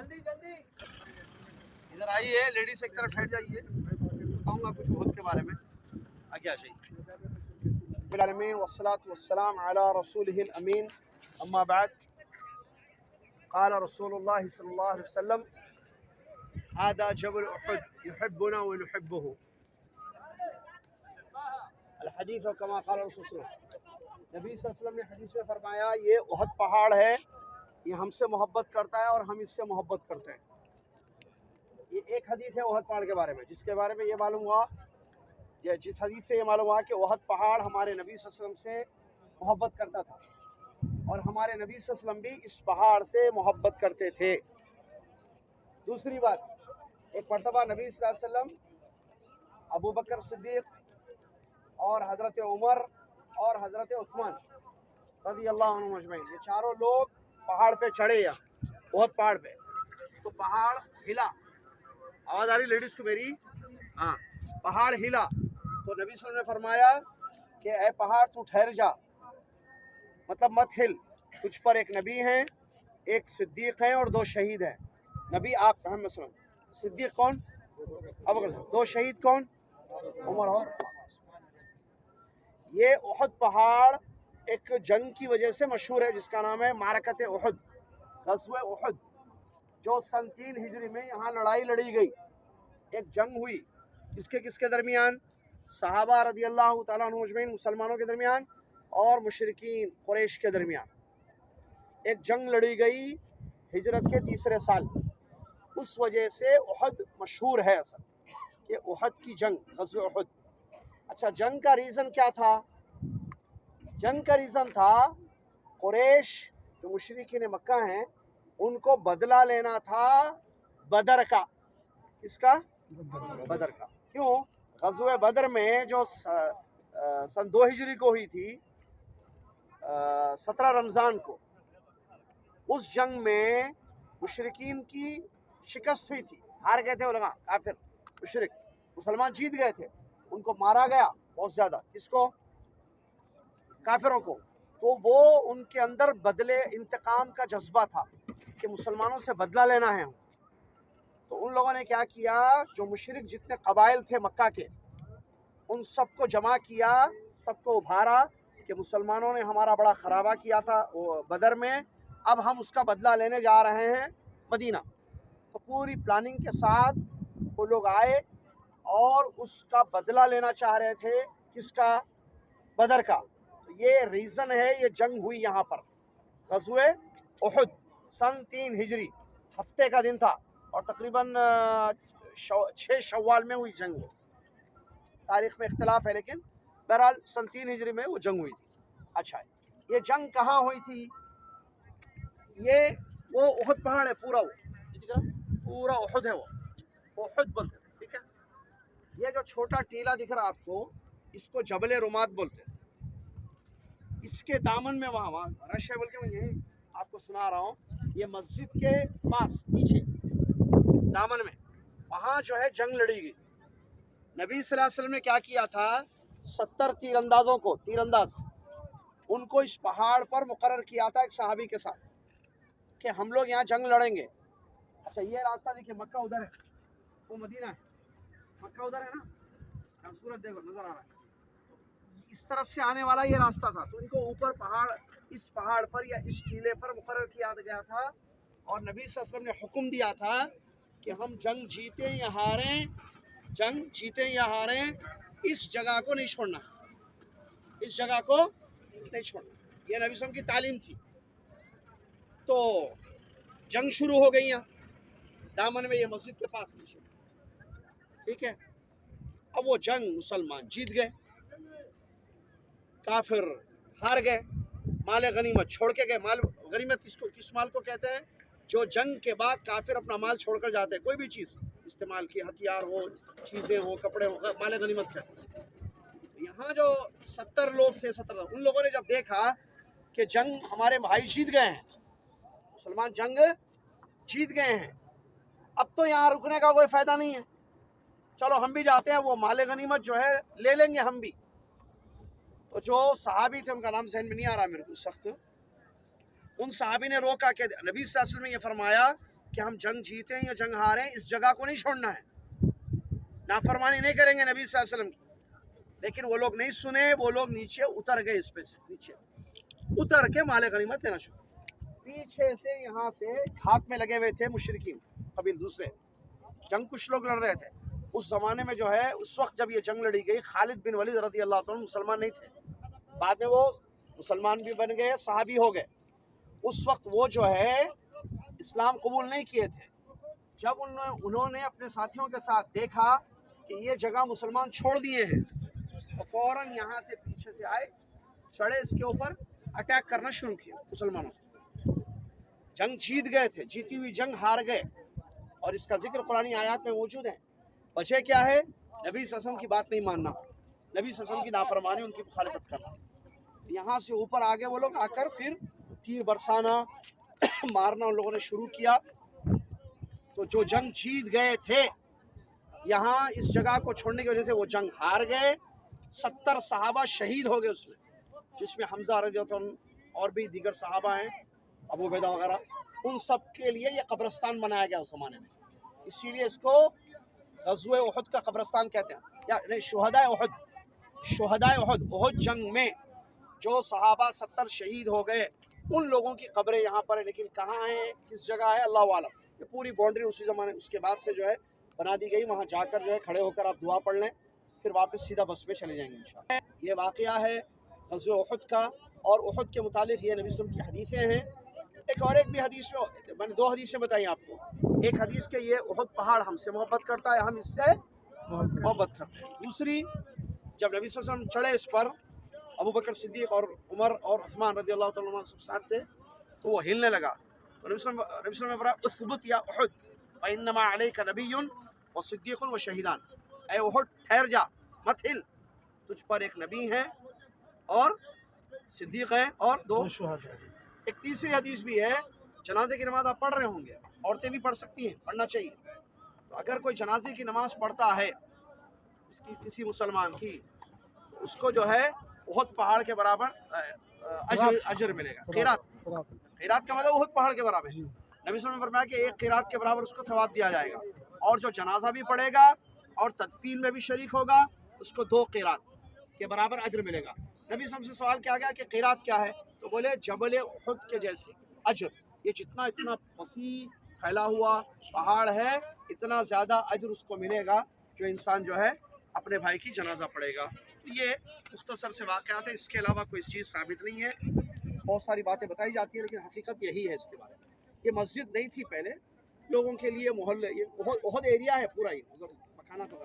जल्दी जल्दी इधर आइए, लेडीज एक तरफ हट जाइए, कहूँगा कुछ वक्त के बारे में। आगे आ जाइए। बिलालमीन वस्सलातु वस्सलाम अला रसूलिहिल अमीन, अम्मा बाद। क़ाल रसूलुल्लाह सल्लल्लाहु अलैहि वसल्लम, हादा जबल उहुद युहिब्बुना व नुहिब्बुहु। अल हदीस कमा क़ाल रसूल। नबी सल्लल्लाहु अलैहि वसल्लम ने हदीस में फरमाया, ये उहद पहाड़ है, ये हमसे मोहब्बत करता है और हम इससे मोहब्बत करते हैं। ये एक हदीस है उहद पहाड़ के बारे में, जिसके बारे में ये मालूम हुआ, जिस हदीस से ये मालूम हुआ कि उहद पहाड़ हमारे नबी सल्लल्लाहु अलैहि वसल्लम से मोहब्बत करता था और हमारे नबी सल्लल्लाहु अलैहि वसल्लम भी इस पहाड़ से मोहब्बत करते थे। दूसरी बात, एक मरतबा नबी सल्लल्लाहु अलैहि वसल्लम, अबू बकर सिद्दीक़ और हज़रत उमर और हज़रत उस्मान रज़ी अल्लाह अन्हुम अजमईन, ये चारों लोग पहाड़ पे चढ़े, या बहुत पहाड़ पे, तो पहाड़ हिला। आवाज़ आ रही लेडीज़ को मेरी? हाँ, पहाड़ हिला तो नबी सल्लल्लाहु अलैहि वसल्लम ने फरमाया कि ऐ पहाड़ तू ठहर जा, मतलब मत हिल, तुझ पर एक नबी हैं, एक सिद्दीक़ हैं और दो शहीद हैं। नबी आप मोहम्मद सल्लल्लाहु अलैहि वसल्लम, सिद्दीक़ कौन? अबू बकर। दो शहीद कौन? उमर और ये उहद पहाड़ एक जंग की वजह से मशहूर है, जिसका नाम है मारकत उहद, ग़ज़वे उहद, जो सन 3 हिजरी में यहाँ लड़ाई लड़ी गई। एक जंग हुई, किसके किसके दरमियान? सहाबा रज़ी अल्लाह तआला अन्हुम अजमईन, मुसलमानों के दरमियान और मुशरिकीन कुरैश के दरमियान एक जंग लड़ी गई हिजरत के 3रे साल। उस वजह से उहद मशहूर है असल कि उहद की जंग, ग़ज़वे उहद। अच्छा, जंग का रीज़न क्या था? जंग का रीज़न था कुरैश जो मुशरिकीन मक्का हैं, उनको बदला लेना था बदर का। किसका? बदर का। क्यों? ग़ज़वे बदर में जो सन 2 हिजरी को हुई थी, 17 रमज़ान को, उस जंग में मुशरिकीन की शिकस्त हुई थी, हार गए थे वो लोग, काफिर मुशरिक। मुसलमान जीत गए थे, उनको मारा गया बहुत ज़्यादा। किसको? काफिरों को। तो वो उनके अंदर बदले इंतकाम का जज्बा था कि मुसलमानों से बदला लेना है। तो उन लोगों ने क्या किया, जो मुशरिक जितने कबाइल थे मक्का के, उन सबको जमा किया, सबको उभारा कि मुसलमानों ने हमारा बड़ा खराबा किया था बदर में, अब हम उसका बदला लेने जा रहे हैं मदीना। तो पूरी प्लानिंग के साथ वो लोग आए और उसका बदला लेना चाह रहे थे। किसका? बदर का। तो ये रीज़न है, ये जंग हुई यहाँ पर, ग़ज़वे उहुद, सन 3 हिजरी, हफ्ते का दिन था और तकरीबन 6 शव्वाल में हुई जंग। तारीख़ में इख्तिलाफ है, लेकिन बहरहाल सन 3 हिजरी में वो जंग हुई थी। अच्छा, ये जंग कहाँ हुई थी? ये वो उहुद पहाड़ है, पूरा वो पूरा उहुद है, वो उहुद बोलते हैं, ठीक है। ये जो छोटा टीला दिख रहा है आपको, इसको जबल रुमात बोलते हैं। इसके दामन में वहाँ रश है, बोल के मैं यही आपको सुना रहा हूँ। ये मस्जिद के पास नीचे दामन में, वहाँ जो है जंग लड़ी गई। नबी सल्लल्लाहु अलैहि वसल्लम ने क्या किया था, 70 तीरंदाजों को, तीरंदाज, उनको इस पहाड़ पर मुकर्रर किया था एक सहाबी के साथ कि हम लोग यहाँ जंग लड़ेंगे। अच्छा, ये रास्ता देखिए, मक्का उधर है, वो मदीना है, मक्का उधर है ना, सूरज देखो नजर आ रहा है। इस तरफ से आने वाला ये रास्ता था। तो इनको ऊपर पहाड़, इस पहाड़ पर या इस टीले पर मुकर्रर किया गया था और नबी सल्लल्लाहु अलैहि वसल्लम ने हुक्म दिया था कि हम जंग जीते या हारें, जंग जीते या हारें, इस जगह को नहीं छोड़ना, इस जगह को नहीं छोड़ना। ये नबी सल्लल्लाहु अलैहि वसल्लम की तालीम थी। तो जंग शुरू हो गई यहाँ दामन में, ये मस्जिद के पास नीचे, ठीक है। अब वो जंग मुसलमान जीत गए, काफिर हार गए, माल गनीमत छोड़ के गए। माल गनीमत किस माल को कहते हैं? जो जंग के बाद काफिर अपना माल छोड़कर जाते हैं, कोई भी चीज़ इस्तेमाल की, हथियार हो, चीज़ें हो, कपड़े हो, माल गनीमत कहते हैं। यहाँ जो 70 लोग थे, 70, उन लोगों ने जब देखा कि जंग हमारे भाई जीत गए हैं, मुसलमान जंग जीत गए हैं, अब तो यहाँ रुकने का कोई फ़ायदा नहीं है, चलो हम भी जाते हैं, वो माल गनीमत जो है ले लेंगे हम भी। तो जो सहाबी थे, उनका नाम ज़हन में नहीं आ रहा मेरे को सख्त, उन सहाबी ने रोका कि नबी सल्लल्लाहु अलैहि वसल्लम ने ये फरमाया کہ ہم جنگ جیتیں یا جنگ ہاریں اس جگہ کو نہیں چھوڑنا ہے, نافرمانی نہیں کریں گے نبی صلی اللہ علیہ وسلم کی. لیکن وہ لوگ نہیں سنے, وہ لوگ نیچے اتر گئے, اس پہ سے نیچے اتر کے مال غنیمت لینا شروع. پیچھے سے یہاں سے گھات میں لگے ہوئے تھے مشرکین قبیل دوسرے, جنگ کچھ لوگ لڑ رہے تھے. اس زمانے میں جو ہے اس وقت جب یہ جنگ لڑی گئی, خالد بن ولید رضی اللہ عنہ مسلمان نہیں تھے, بعد میں وہ مسلمان بھی بن گئے, صحابی ہو گئے. اس وقت وہ جو ہے اسلام قبول نہیں کیے تھے. جب انہوں نے اپنے ساتھیوں کے ساتھ دیکھا کہ یہ جگہ مسلمان چھوڑ دیے ہیں, تو فوراً یہاں سے پیچھے سے آئے, چڑھے اس کے اوپر, اٹیک کرنا شروع کیا مسلمانوں سے. جنگ جیت گئے تھے, جیتی ہوئی جنگ ہار گئے, اور اس کا ذکر قرآنی آیات میں موجود ہے. وجہ کیا ہے؟ نبی صلی اللہ علیہ وسلم کی بات نہیں ماننا, نبی صلی اللہ علیہ وسلم کی نافرمانی, ان کی مخالفت کرنا. یہاں سے اوپر آگے وہ لوگ آ کر پھر تیر برسانا, مارنا ان لوگوں نے شروع کیا. تو جو جنگ جیت گئے تھے, یہاں اس جگہ کو چھوڑنے کی وجہ سے وہ جنگ ہار گئے. 70 صحابہ شہید ہو گئے اس میں, جس میں حمزہ رضی اللہ عنہ اور بھی دیگر صحابہ ہیں, ابو عبیدہ وغیرہ. ان سب کے لیے یہ قبرستان بنایا گیا اس زمانے میں, اسی لیے اس کو غزوہ احد کا قبرستان کہتے ہیں, یا نہیں, شہداء احد. شہداء احد, احد جنگ میں جو صحابہ 70 شہید ہو گئے, ان لوگوں کی قبریں یہاں پر ہیں. لیکن کہاں ہیں, کس جگہ ہے, اللہ عالم. یہ پوری باؤنڈری اسی زمانے, اس کے بعد سے جو ہے بنا دی گئی. وہاں جا کر جو ہے کھڑے ہو کر آپ دعا پڑھ لیں, پھر واپس سیدھا بس میں چلے جائیں گے انشاءاللہ. یہ واقعہ ہے غزوہ احد کا, اور احد کے متعلق یہ نبی صلی اللہ علیہ وسلم کی حدیثیں ہیں. ایک بھی حدیث میں نے 2 حدیثیں بتائی آپ کو. ایک حدیث کہ یہ احد پہاڑ ہم سے محبت کرتا ہے, ہم اس سے محبت کرتے ہیں. دوسری, جب نبی صلی اللہ علیہ وسلم چڑھے اس پر, ابو بکر صدیق اور عمر اور عثمان رضی اللہ تعالیٰ عنہ سب ساتھ تھے, تو وہ ہلنے لگا. تو نبی صلی اللہ علیہ وسلم نے فرمایا, اثبت یا احد فانما علیک نبی وصدیق وشہیدان. اے احد ٹھہر جا, مت ہل, تجھ پر ایک نبی ہے اور صدیق ہیں اور 2 شہداء. ایک تیسری حدیث بھی ہے, جنازے کی نماز آپ پڑھ رہے ہوں گے, عورتیں بھی پڑھ سکتی ہیں, پڑھنا چاہیے. تو اگر کوئی جنازے کی نماز پڑھتا ہے اس کی کسی مسلمان کی, اس کو جو ہے احد پہاڑ کے برابر اجر ملے گا. قیرات کا مطلب احد پہاڑ کے برابر. نبی صلی اللہ علیہ وسلم نے فرمایا کہ ایک قیرات کے برابر اس کو ثواب دیا جائے گا, اور جو جنازہ بھی پڑھے گا اور تدفین میں بھی شریک ہوگا, اس کو 2 قیرات کے برابر اجر ملے گا. نبی صلی اللہ علیہ وسلم سے سوال کیا گیا کہ قیرات کیا ہے, تو بولے جبل احد کے جیسے اجر. یہ جتنا وسیع پھیلا ہوا پہاڑ ہے, اتنا زیادہ اجر اس کو ملے گا جو انسان جو ہے اپنے بھائی کی جنازہ پڑھے گا. تو یہ مختصر سے واقعات ہیں, اس کے علاوہ کوئی چیز ثابت نہیں ہے. بہت ساری باتیں بتائی جاتی ہیں, لیکن حقیقت یہی ہے اس کے بارے میں. یہ مسجد نہیں تھی پہلے, لوگوں کے لیے محلے, یہ احد ایریا ہے پورا ہی, مکانہ تو